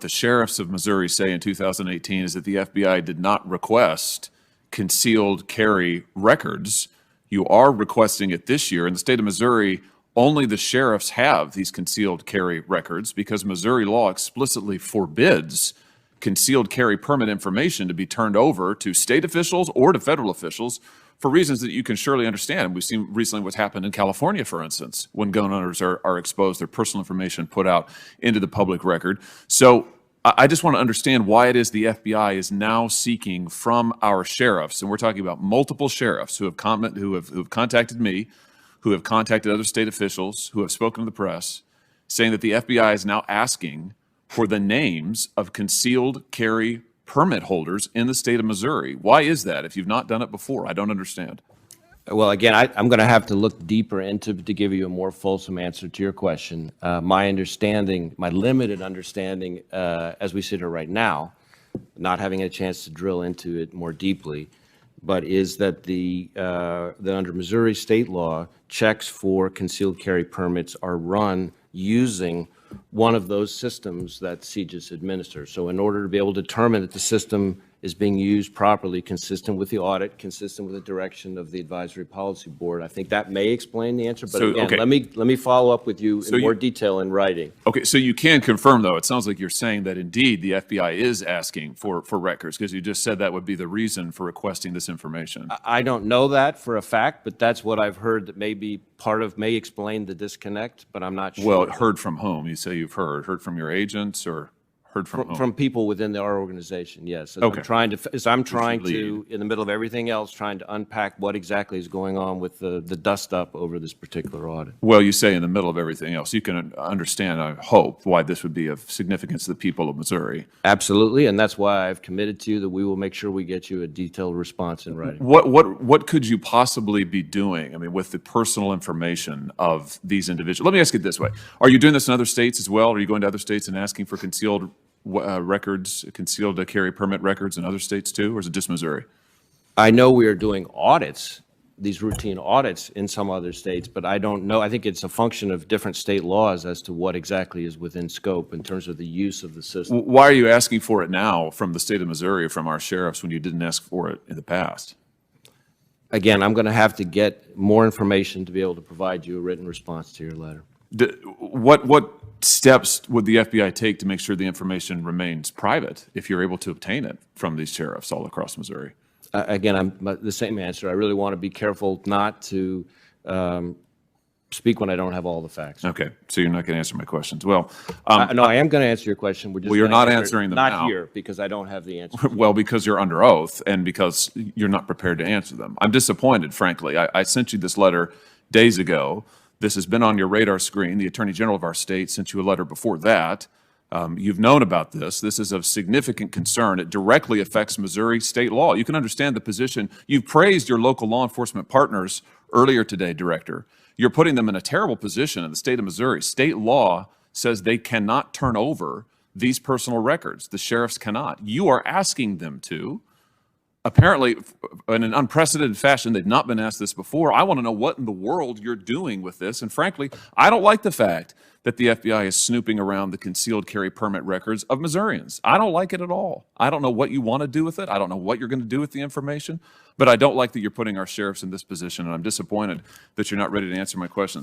the sheriffs of Missouri say in 2018 is that the FBI did not request concealed carry records. You are requesting it this year. In the state of Missouri, only the sheriffs have these concealed carry records because Missouri law explicitly forbids concealed carry permit information to be turned over to state officials or to federal officials for reasons that you can surely understand. We've seen recently what's happened in California, for instance, when gun owners are exposed, their personal information put out into the public record. So I just want to understand why it is the FBI is now seeking from our sheriffs, and we're talking about multiple sheriffs who have contacted me, who have contacted other state officials, who have spoken to the press, saying that the FBI is now asking for the names of concealed carry permit holders in the state of Missouri. Why is that? If you've not done it before, I don't understand. Well, again, I'm going to have to look deeper into to give you a more fulsome answer to your question. My understanding, my limited understanding, as we sit here right now, not having a chance to drill into it more deeply, but is that that under Missouri state law, checks for concealed carry permits are run using one of those systems that CJIS administers. So in order to be able to determine that the system is being used properly, consistent with the audit, consistent with the direction of the Advisory Policy Board, I think that may explain the answer. But So, again, okay. let me follow up with you So in more detail in writing. Okay, so you can confirm, though, it sounds like you're saying that indeed the FBI is asking for records, because you just said that would be the reason for requesting this information. I don't know that for a fact, but that's what I've heard that may be may explain the disconnect, but I'm not sure. Well, heard from whom? You say you've heard from your agents or heard from whom? From people within our organization, yes. Okay. I'm trying to, in the middle of everything else, trying to unpack what exactly is going on with the dust-up over this particular audit. Well, you say in the middle of everything else. You can understand, I hope, why this would be of significance to the people of Missouri. Absolutely, and that's why I've committed to you that we will make sure we get you a detailed response in writing. What could you possibly be doing, I mean, with the personal information of these individuals? Let me ask it this way. Are you doing this in other states as well? Are you going to other states and asking for concealed records, concealed carry permit records in other states too, or is it just Missouri? I know we are doing audits, these routine audits in some other states, but I don't know. I think it's a function of different state laws as to what exactly is within scope in terms of the use of the system. Why are you asking for it now from the state of Missouri, from our sheriffs, when you didn't ask for it in the past? Again, I'm going to have to get more information to be able to provide you a written response to your letter. What steps would the FBI take to make sure the information remains private if you're able to obtain it from these sheriffs all across Missouri? Again, I'm the same answer. I really want to be careful not to speak when I don't have all the facts. Okay, so you're not going to answer my questions. Well, no, I am going to answer your question. We're just well, you're not gonna answering them not now. here because I don't have the answer. Well, because you're under oath and because you're not prepared to answer them. I'm disappointed, frankly. I sent you this letter days ago. This has been on your radar screen. The Attorney General of our state sent you a letter before that. You've known about this. This is of significant concern. It directly affects Missouri state law. You can understand the position. You've praised your local law enforcement partners earlier today, Director. You're putting them in a terrible position in the state of Missouri. State law says they cannot turn over these personal records. The sheriffs cannot. You are asking them to. Apparently, in an unprecedented fashion, they've not been asked this before. I want to know what in the world you're doing with this. And frankly, I don't like the fact that the FBI is snooping around the concealed carry permit records of Missourians. I don't like it at all. I don't know what you want to do with it. I don't know what you're going to do with the information. But I don't like that you're putting our sheriffs in this position, and I'm disappointed that you're not ready to answer my questions.